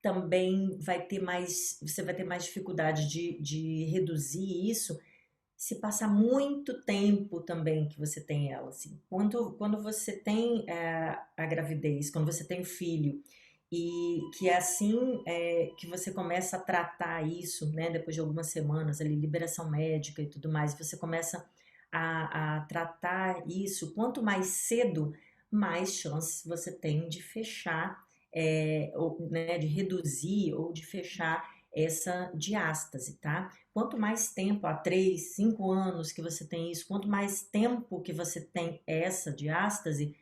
também você vai ter mais dificuldade de reduzir isso se passar muito tempo também que você tem ela, assim. Quando você tem a gravidez, quando você tem o filho, e que é assim que você começa a tratar isso, né, depois de algumas semanas, ali, liberação médica e tudo mais, você começa a tratar isso, quanto mais cedo, mais chances você tem de fechar, ou, né, de reduzir ou de fechar essa diástase, tá? Quanto mais tempo, há 3, 5 anos que você tem isso, quanto mais tempo que você tem essa diástase,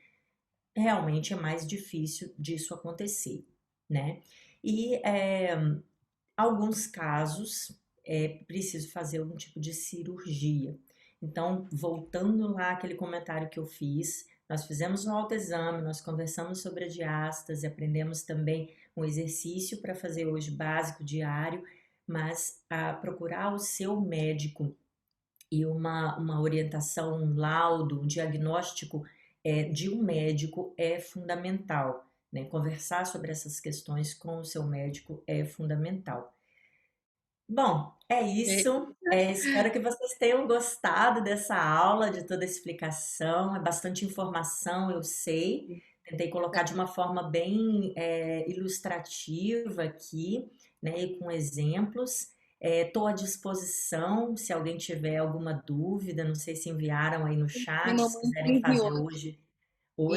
realmente é mais difícil disso acontecer, né? E alguns casos é preciso fazer algum tipo de cirurgia. Então, voltando lá àquele comentário que eu fiz, nós fizemos um autoexame, nós conversamos sobre a diástase, aprendemos também um exercício para fazer hoje básico diário, mas procurar o seu médico e uma orientação, um laudo, um diagnóstico de um médico é fundamental, né? Conversar sobre essas questões com o seu médico é fundamental. Bom, é isso. Espero que vocês tenham gostado dessa aula, de toda a explicação. É bastante informação, eu sei. Tentei colocar de uma forma bem ilustrativa aqui, né, e com exemplos. Estou à disposição, se alguém tiver alguma dúvida, não sei se enviaram aí no Minha chat, se mamãe quiserem enviou fazer hoje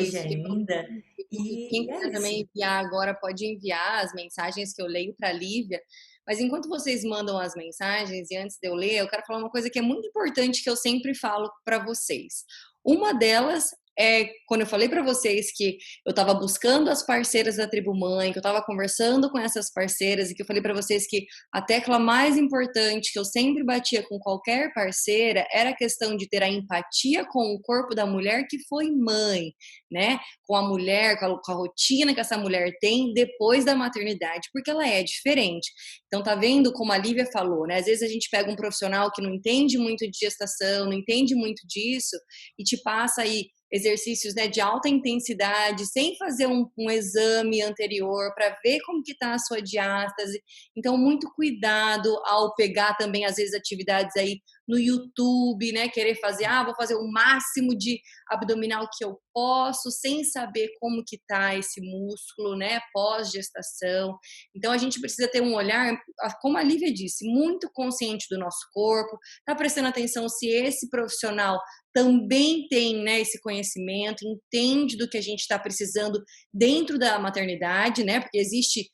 isso. ainda. Quem E quiser é também isso. enviar agora pode enviar as mensagens que eu leio para a Lívia. Mas enquanto vocês mandam as mensagens, e antes de eu ler, eu quero falar uma coisa que é muito importante que eu sempre falo para vocês. Uma delas é quando eu falei para vocês que eu estava buscando as parceiras da Tribo Mãe, que eu estava conversando com essas parceiras e que eu falei para vocês que a tecla mais importante que eu sempre batia com qualquer parceira era a questão de ter a empatia com o corpo da mulher que foi mãe, né? Com a mulher, com a rotina que essa mulher tem depois da maternidade, porque ela é diferente. Então, tá vendo como a Lívia falou, né? Às vezes a gente pega um profissional que não entende muito de gestação, não entende muito disso, e te passa aí exercícios, né, de alta intensidade, sem fazer um exame anterior para ver como que está a sua diástase. Então, muito cuidado ao pegar também, às vezes, atividades aí no YouTube, né, querer fazer, vou fazer o máximo de abdominal que eu posso, sem saber como que tá esse músculo, né, pós-gestação. Então, a gente precisa ter um olhar, como a Lívia disse, muito consciente do nosso corpo, tá prestando atenção se esse profissional também tem, né, esse conhecimento, entende do que a gente está precisando dentro da maternidade, né, porque existe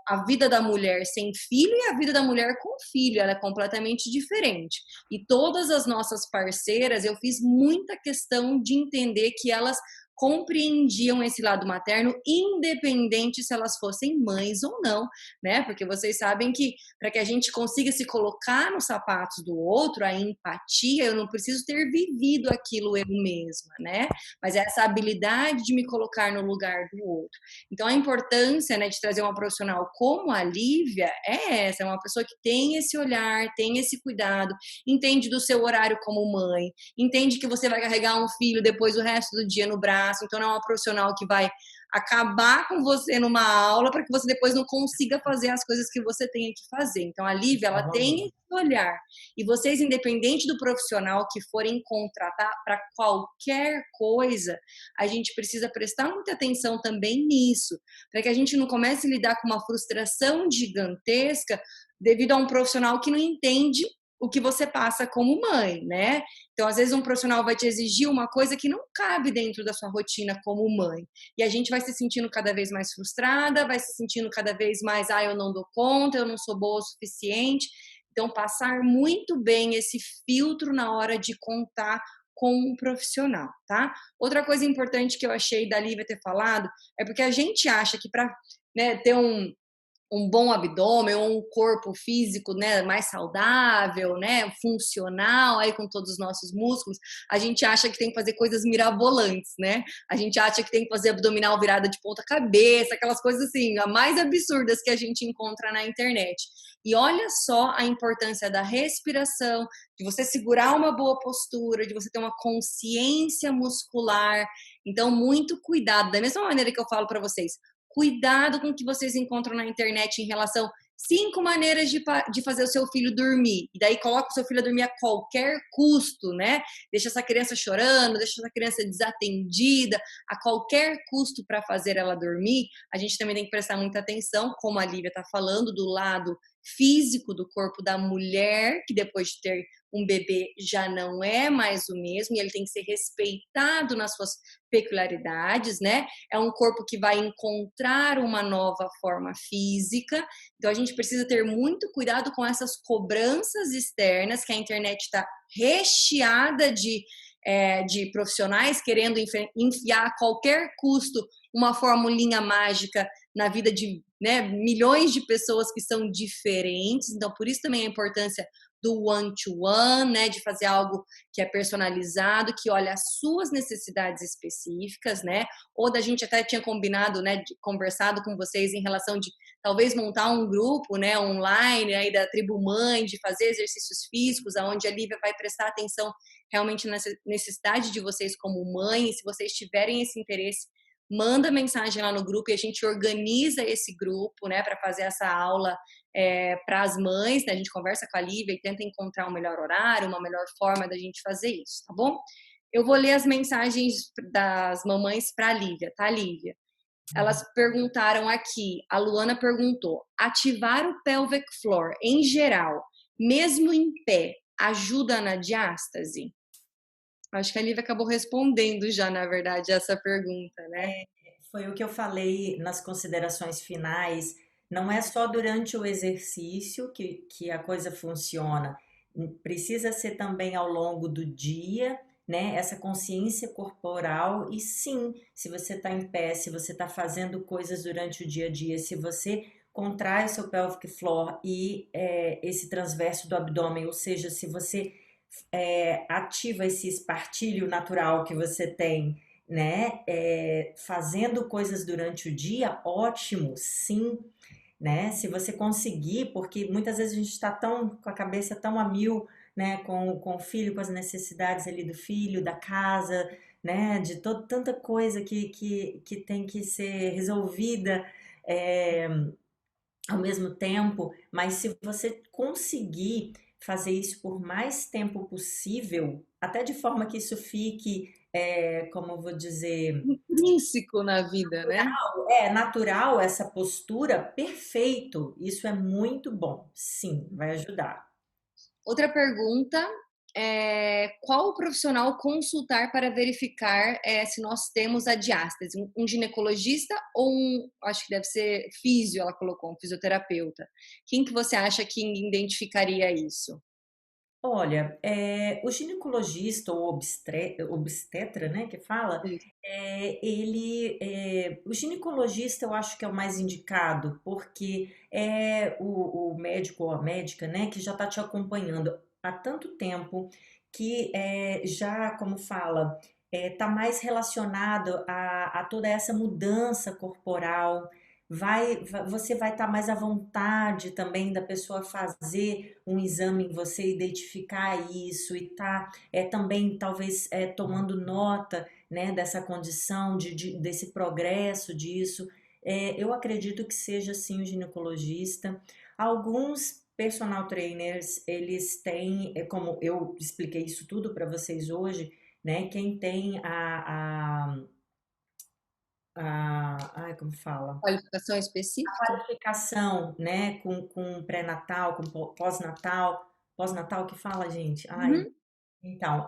a vida da mulher sem filho e a vida da mulher com filho, ela é completamente diferente. E todas as nossas parceiras, eu fiz muita questão de entender que elas compreendiam esse lado materno, independente se elas fossem mães ou não, né? Porque vocês sabem que para que a gente consiga se colocar nos sapatos do outro, a empatia, eu não preciso ter vivido aquilo eu mesma, né? Mas é essa habilidade de me colocar no lugar do outro. Então, a importância, né, de trazer uma profissional como a Lívia é essa, é uma pessoa que tem esse olhar, tem esse cuidado, entende do seu horário como mãe, entende que você vai carregar um filho depois o resto do dia no braço, então não é uma profissional que vai acabar com você numa aula para que você depois não consiga fazer as coisas que você tenha que fazer. Então, a Lívia, ela tem esse olhar. E vocês, independente do profissional que forem contratar para qualquer coisa, a gente precisa prestar muita atenção também nisso, para que a gente não comece a lidar com uma frustração gigantesca devido a um profissional que não entende o que você passa como mãe, né? Então, às vezes, um profissional vai te exigir uma coisa que não cabe dentro da sua rotina como mãe. E a gente vai se sentindo cada vez mais frustrada, vai se sentindo cada vez mais, eu não dou conta, eu não sou boa o suficiente. Então, passar muito bem esse filtro na hora de contar com um profissional, tá? Outra coisa importante que eu achei da Lívia ter falado é porque a gente acha que para, né, ter um bom abdômen, um corpo físico, né, mais saudável, né, funcional, aí com todos os nossos músculos, a gente acha que tem que fazer coisas mirabolantes, né? A gente acha que tem que fazer abdominal virada de ponta cabeça, aquelas coisas assim, as mais absurdas que a gente encontra na internet. E olha só a importância da respiração, de você segurar uma boa postura, de você ter uma consciência muscular. Então, muito cuidado. Da mesma maneira que eu falo para vocês, cuidado com o que vocês encontram na internet em relação 5 maneiras de fazer o seu filho dormir. E daí coloca o seu filho a dormir a qualquer custo, né? Deixa essa criança chorando, deixa essa criança desatendida, a qualquer custo para fazer ela dormir. A gente também tem que prestar muita atenção, como a Lívia está falando, do lado físico do corpo da mulher, que depois de ter um bebê já não é mais o mesmo, e ele tem que ser respeitado nas suas peculiaridades, né? É um corpo que vai encontrar uma nova forma física, então a gente precisa ter muito cuidado com essas cobranças externas, que a internet está recheada de profissionais querendo enfiar a qualquer custo uma formulinha mágica na vida de, né, milhões de pessoas que são diferentes. Então, por isso também a importância do one-to-one, né, de fazer algo que é personalizado, que olha as suas necessidades específicas, né, ou da gente até tinha combinado, né, conversado com vocês em relação de talvez montar um grupo, né, online aí da Tribo Mãe, de fazer exercícios físicos, onde a Lívia vai prestar atenção realmente na necessidade de vocês como mãe, e se vocês tiverem esse interesse, manda mensagem lá no grupo e a gente organiza esse grupo, né, para fazer essa aula para as mães, né? A gente conversa com a Lívia e tenta encontrar um melhor horário, uma melhor forma da gente fazer isso, tá bom? Eu vou ler as mensagens das mamães para a Lívia, tá, Lívia? Elas perguntaram aqui, a Luana perguntou, ativar o pelvic floor em geral, mesmo em pé, ajuda na diástase? Acho que a Lívia acabou respondendo já, na verdade, essa pergunta, né? Foi o que eu falei nas considerações finais. Não é só durante o exercício que a coisa funciona. Precisa ser também ao longo do dia, né? Essa consciência corporal. E sim, se você está em pé, se você está fazendo coisas durante o dia a dia, se você contrai o seu pelvic floor e esse transverso do abdômen, ou seja, se você ativa esse espartilho natural que você tem, né? Fazendo coisas durante o dia, ótimo, sim, né? Se você conseguir, porque muitas vezes a gente está com a cabeça tão a mil, né? Com o filho, com as necessidades ali do filho, da casa, né? De tanta coisa que tem que ser resolvida é, ao mesmo tempo, mas se você conseguir fazer isso por mais tempo possível, até de forma que isso fique, como eu vou dizer, Intrínseco na vida, né? natural essa postura, perfeito. Isso é muito bom. Sim, vai ajudar. Outra pergunta é qual profissional consultar para verificar se nós temos a diástase? Um ginecologista ou acho que deve ser físio, ela colocou, um fisioterapeuta. Quem que você acha que identificaria isso? Olha, o ginecologista ou obstetra, né, que fala, Isso. o ginecologista eu acho que é o mais indicado, porque é o médico ou a médica, né, que já está te acompanhando há tanto tempo que já, como fala, está mais relacionado a toda essa mudança corporal. Você vai estar mais à vontade também da pessoa fazer um exame em você, identificar isso e tá também talvez tomando nota, né, dessa condição, desse progresso disso. Eu acredito que seja sim o ginecologista. Alguns personal trainers, eles têm, como eu expliquei isso tudo para vocês hoje, né, quem tem ai, como fala? Qualificação específica? Qualificação, né, com pré-natal, com pós-natal, pós-natal que fala, gente? Ai, Uhum. então,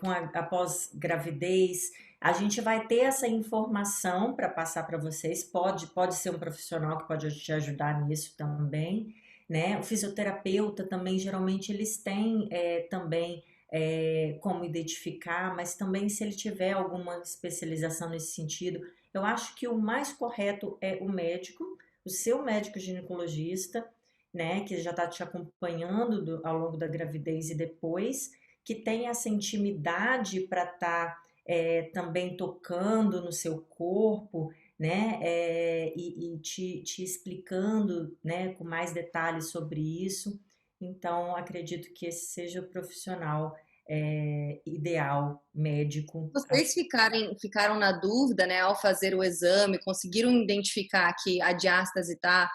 com a pós-gravidez, a gente vai ter essa informação para passar para vocês. Pode ser um profissional que pode te ajudar nisso também, né? O fisioterapeuta também, geralmente, eles têm também como identificar, mas também se ele tiver alguma especialização nesse sentido, eu acho que o mais correto é o médico, o seu médico ginecologista, né? Que já está te acompanhando ao longo da gravidez e depois que tem essa intimidade para estar também tocando no seu corpo, né? E te explicando, né, com mais detalhes sobre isso. Então, acredito que esse seja o profissional ideal, médico. Vocês ficaram na dúvida, né, ao fazer o exame, conseguiram identificar que a diástase está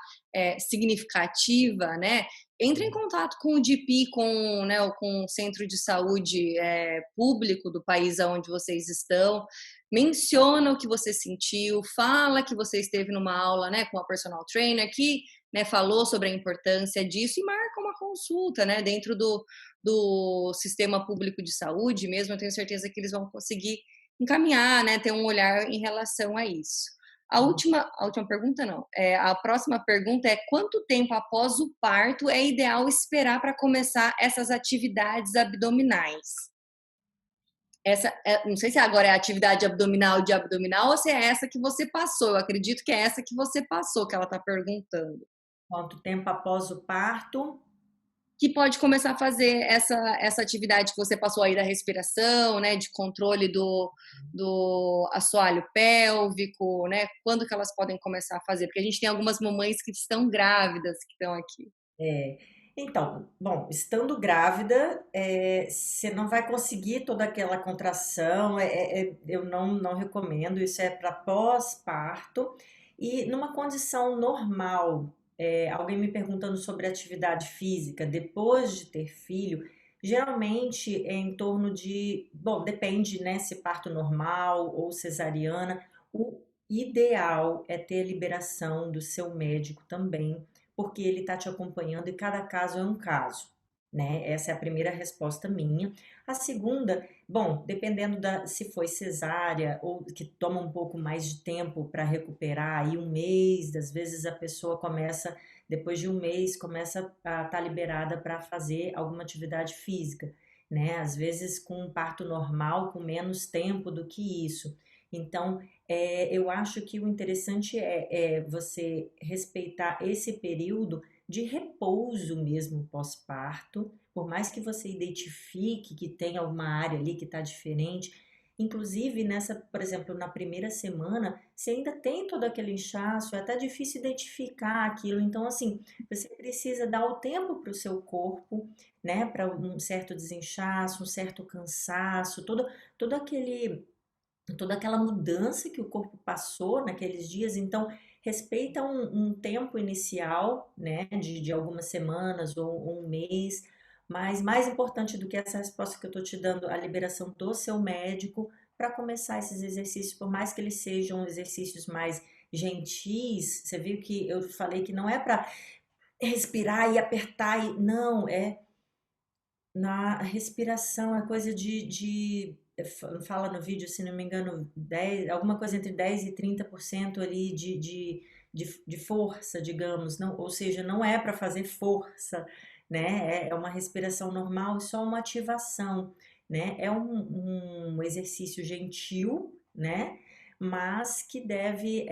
significativa, né? Entre em contato com o GP, né, com o centro de saúde público do país onde vocês estão, menciona o que você sentiu, fala que você esteve numa aula, né, com a personal trainer que, né, falou sobre a importância disso e marca uma consulta, né, dentro do sistema público de saúde mesmo, eu tenho certeza que eles vão conseguir encaminhar, né, ter um olhar em relação a isso. A última pergunta não, a próxima pergunta é quanto tempo após o parto é ideal esperar para começar essas atividades abdominais? Não sei se agora é a atividade abdominal de abdominal ou se é essa que você passou. Eu acredito que é essa que você passou, que ela está perguntando. Quanto tempo após o parto? Que pode começar a fazer essa atividade que você passou aí da respiração, né, de controle do assoalho pélvico, né? Quando que elas podem começar a fazer? Porque a gente tem algumas mamães que estão grávidas que estão aqui. É, então, bom, estando grávida, você não vai conseguir toda aquela contração, eu não recomendo, isso é para pós-parto. E numa condição normal, alguém me perguntando sobre atividade física depois de ter filho, geralmente é em torno de, bom, depende, né, se parto normal ou cesariana, o ideal é ter liberação do seu médico também porque ele está te acompanhando e cada caso é um caso, né? Essa é a primeira resposta minha. A segunda, bom, dependendo se foi cesárea ou que toma um pouco mais de tempo para recuperar, aí um mês, às vezes a pessoa começa, depois de um mês, começa a estar liberada para fazer alguma atividade física, né? Às vezes com um parto normal, com menos tempo do que isso. Então, eu acho que o interessante é você respeitar esse período de repouso mesmo pós-parto, por mais que você identifique que tem alguma área ali que está diferente, inclusive por exemplo, na primeira semana, você ainda tem todo aquele inchaço, é até difícil identificar aquilo. Então, assim, você precisa dar o tempo para o seu corpo, né, para um certo desinchaço, um certo cansaço, todo aquele toda aquela mudança que o corpo passou naqueles dias, então respeita um tempo inicial, né, de algumas semanas ou um mês, mas mais importante do que essa resposta que eu estou te dando, a liberação do seu médico para começar esses exercícios, por mais que eles sejam exercícios mais gentis, você viu que eu falei que não é para respirar e apertar, não, é na respiração, é coisa fala no vídeo, se não me engano, 10, alguma coisa entre 10 e 30% ali de força, digamos, não, ou seja, não é para fazer força, né? É uma respiração normal e só uma ativação, né? É um exercício gentil, né? Mas que deve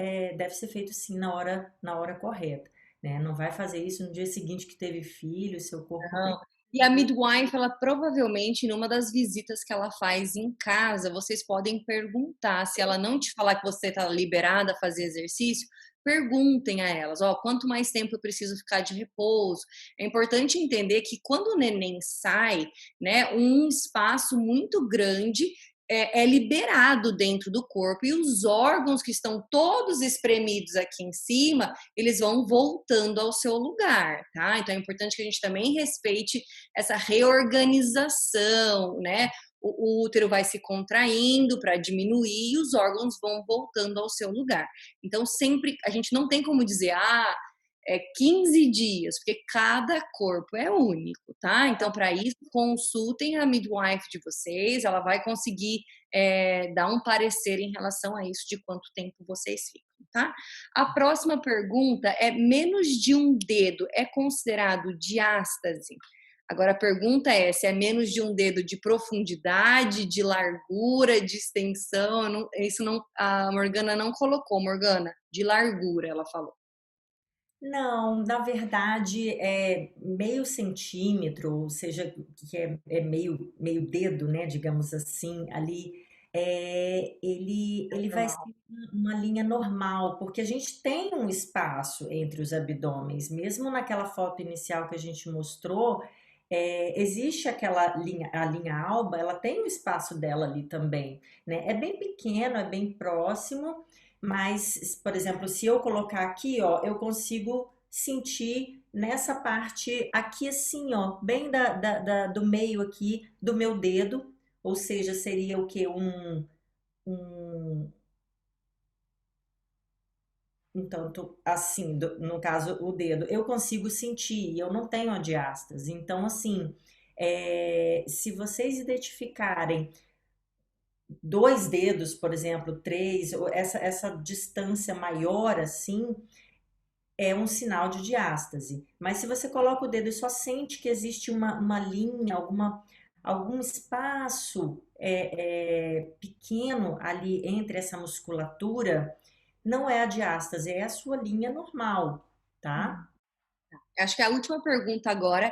ser feito sim na hora correta, né? Não vai fazer isso no dia seguinte que teve filho, seu corpo tem. Não. E a midwife, ela provavelmente, numa das visitas que ela faz em casa, vocês podem perguntar. Se ela não te falar que você está liberada a fazer exercício, perguntem a elas, ó, quanto mais tempo eu preciso ficar de repouso. É importante entender que quando o neném sai, né, um espaço muito grande é liberado dentro do corpo e os órgãos que estão todos espremidos aqui em cima, eles vão voltando ao seu lugar, tá? Então é importante que a gente também respeite essa reorganização, né? O útero vai se contraindo para diminuir e os órgãos vão voltando ao seu lugar. Então sempre a gente não tem como dizer, 15 dias, porque cada corpo é único, tá? Então, para isso, consultem a midwife de vocês, ela vai conseguir dar um parecer em relação a isso, de quanto tempo vocês ficam, tá? A próxima pergunta é: menos de um dedo é considerado diástase? Agora, a pergunta é se é menos de um dedo de profundidade, de largura, de extensão. Isso não, a Morgana não colocou, Morgana, de largura, ela falou. Não, na verdade é meio centímetro, ou seja, que é meio dedo, né, digamos assim, ali, ele vai ser uma linha normal, porque a gente tem um espaço entre os abdômenes, mesmo naquela foto inicial que a gente mostrou, existe aquela linha, a linha alba, ela tem o espaço dela ali também, né? É bem pequeno, é bem próximo, mas, por exemplo, se eu colocar aqui, ó, eu consigo sentir nessa parte aqui assim, ó, bem do meio aqui do meu dedo, ou seja, seria o que? Um, um tanto assim, no caso, o dedo. Eu consigo sentir, eu não tenho a diástase. Então, assim, se vocês identificarem dois dedos, por exemplo, três, ou essa distância maior assim, é um sinal de diástase. Mas se você coloca o dedo e só sente que existe uma linha, algum espaço pequeno ali entre essa musculatura, não é a diástase, é a sua linha normal, tá? Acho que a última pergunta agora,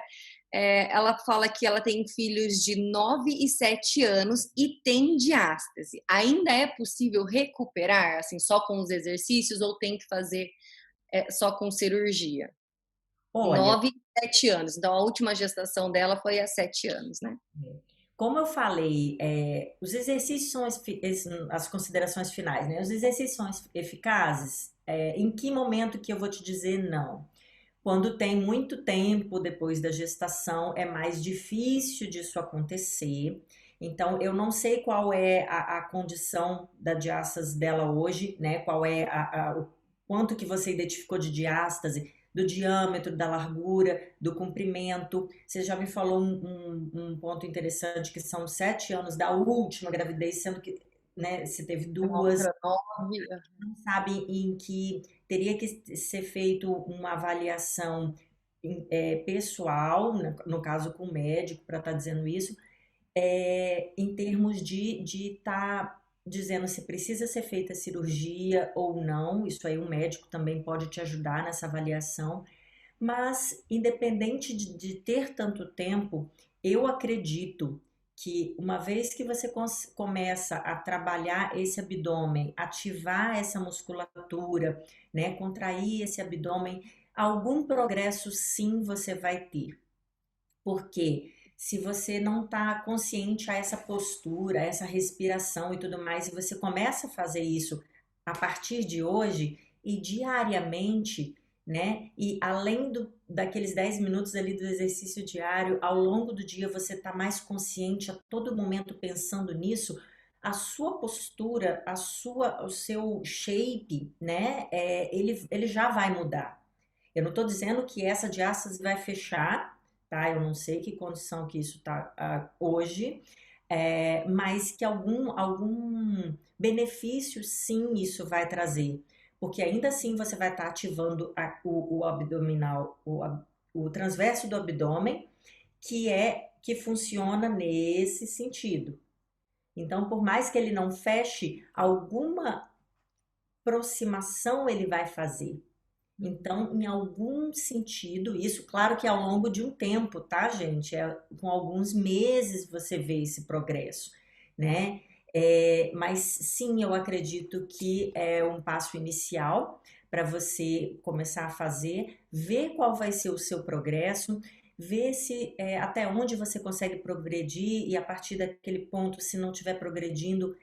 ela fala que ela tem filhos de 9 e 7 anos e tem diástase. Ainda é possível recuperar, assim, só com os exercícios ou tem que fazer só com cirurgia? Olha, 9 e 7 anos. Então, a última gestação dela foi há 7 anos, né? como eu falei, os exercícios são as considerações finais, né? Os exercícios são eficazes? Em que momento que eu vou te dizer não? Quando tem muito tempo depois da gestação, é mais difícil disso acontecer. Então, eu não sei qual é a condição da diástase dela hoje, né? Qual é o quanto que você identificou de diástase, do diâmetro, da largura, do comprimento. Você já me falou um ponto interessante, que são 7 anos da última gravidez, sendo que, né, você teve duas, Outra 9. não sabe em que teria que ser feito uma avaliação pessoal, no caso com o médico, para estar dizendo isso, em termos de estar dizendo se precisa ser feita cirurgia ou não. Isso aí o médico também pode te ajudar nessa avaliação. Mas, independente de ter tanto tempo, eu acredito que uma vez que você começa a trabalhar esse abdômen, ativar essa musculatura, né, contrair esse abdômen, algum progresso sim você vai ter. Porque se você não está consciente a essa postura, a essa respiração e tudo mais, e você começa a fazer isso a partir de hoje e diariamente, né? E além daqueles 10 minutos ali do exercício diário, ao longo do dia você está mais consciente a todo momento pensando nisso, a sua postura, o seu shape, né? Ele já vai mudar. Eu não estou dizendo que essa diástase vai fechar, tá? Eu não sei que condição que isso está hoje, mas que algum benefício sim isso vai trazer. Porque ainda assim você vai estar ativando o abdominal, o transverso do abdômen, que funciona nesse sentido. Então, por mais que ele não feche, alguma aproximação ele vai fazer. Então, em algum sentido, isso, claro que ao longo de um tempo, tá, gente? Com alguns meses você vê esse progresso, né? Mas sim, eu acredito que é um passo inicial para você começar a fazer, ver qual vai ser o seu progresso, ver se até onde você consegue progredir e a partir daquele ponto, se não estiver progredindo,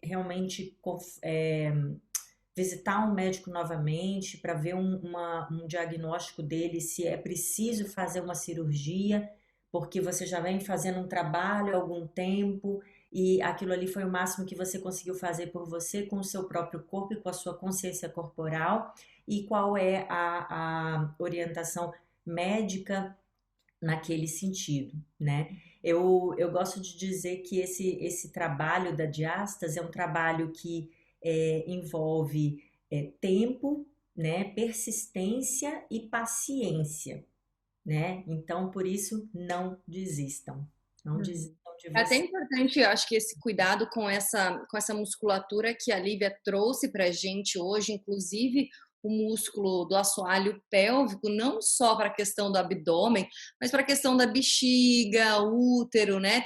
realmente visitar um médico novamente para ver um diagnóstico dele, se é preciso fazer uma cirurgia, porque você já vem fazendo um trabalho há algum tempo e aquilo ali foi o máximo que você conseguiu fazer por você, com o seu próprio corpo e com a sua consciência corporal, e qual é a orientação médica naquele sentido, né? Eu gosto de dizer que esse trabalho da diástase é um trabalho que envolve tempo, né, persistência e paciência, né? Então, por isso, não desistam. Não desistam de É até você. importante, eu acho que esse cuidado com essa musculatura que a Lívia trouxe para a gente hoje, inclusive o músculo do assoalho pélvico, não só para a questão do abdômen, mas para a questão da bexiga, útero, né?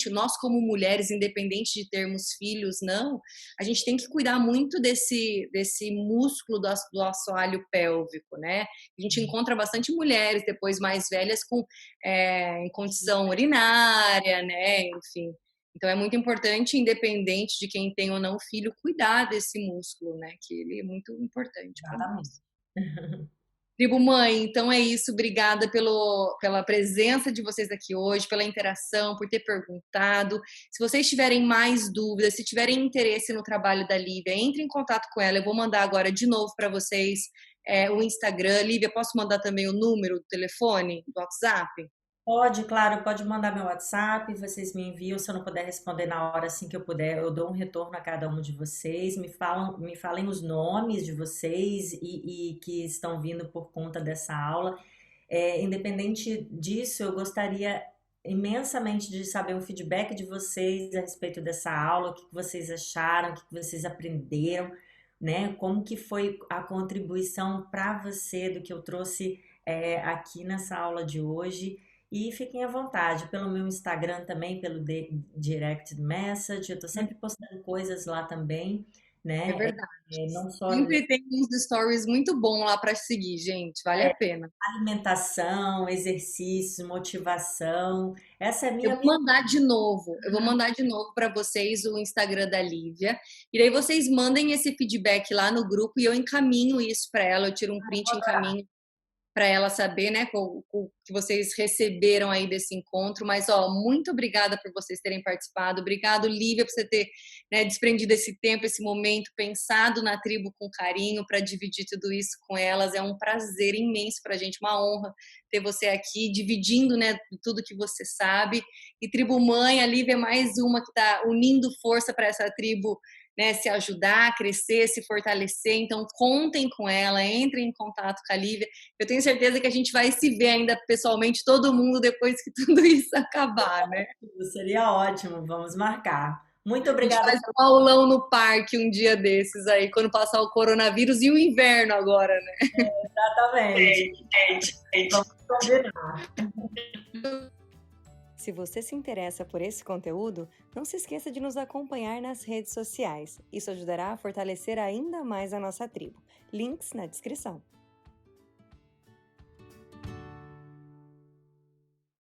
Nós como mulheres, independente de termos filhos, não, a gente tem que cuidar muito desse músculo do assoalho pélvico, né? A gente encontra bastante mulheres depois mais velhas com incondição urinária, né? Enfim. Então é muito importante, independente de quem tem ou não filho, cuidar desse músculo, né? Que ele é muito importante para nós. Tribo Mãe, então é isso. Obrigada pela presença de vocês aqui hoje, pela interação, por ter perguntado. Se vocês tiverem mais dúvidas, se tiverem interesse no trabalho da Lívia, entre em contato com ela. Eu vou mandar agora de novo para vocês o Instagram. Lívia, posso mandar também o número do telefone, do WhatsApp? Pode, claro, pode mandar meu WhatsApp, vocês me enviam, se eu não puder responder na hora assim que eu puder, eu dou um retorno a cada um de vocês, me falem os nomes de vocês e que estão vindo por conta dessa aula. Independente disso, eu gostaria imensamente de saber um feedback de vocês a respeito dessa aula, o que vocês acharam, o que vocês aprenderam, né? Como que foi a contribuição para você do que eu trouxe aqui nessa aula de hoje. E fiquem à vontade, pelo meu Instagram também, pelo Direct Message, eu tô sempre postando coisas lá também, É né? verdade. Não só Sempre tem uns stories muito bons lá para seguir, gente. Vale a pena. alimentação, exercício, motivação. Essa é a Eu minha vou mandar de novo. Eu vou mandar de novo para vocês o Instagram da Lívia. E daí vocês mandem esse feedback lá no grupo e eu encaminho isso para ela. Eu tiro um print e encaminho para ela saber, né, o que vocês receberam aí desse encontro. Mas, ó, muito obrigada por vocês terem participado. Obrigado, Lívia, por você ter, né, desprendido esse tempo, esse momento, pensado na tribo com carinho para dividir tudo isso com elas. É um prazer imenso para a gente, uma honra ter você aqui dividindo, né, tudo que você sabe. E Tribo Mãe, a Lívia é mais uma que está unindo força para essa tribo, né, se ajudar, crescer, se fortalecer. Então, contem com ela, entrem em contato com a Lívia. Eu tenho certeza que a gente vai se ver ainda pessoalmente, todo mundo, depois que tudo isso acabar, né? Seria ótimo, vamos marcar. Muito A gente obrigada. faz um aulão no parque um dia desses aí, quando passar o coronavírus e o inverno agora, né? Exatamente. Vamos combinar. Se você se interessa por esse conteúdo, não se esqueça de nos acompanhar nas redes sociais. Isso ajudará a fortalecer ainda mais a nossa tribo. Links na descrição.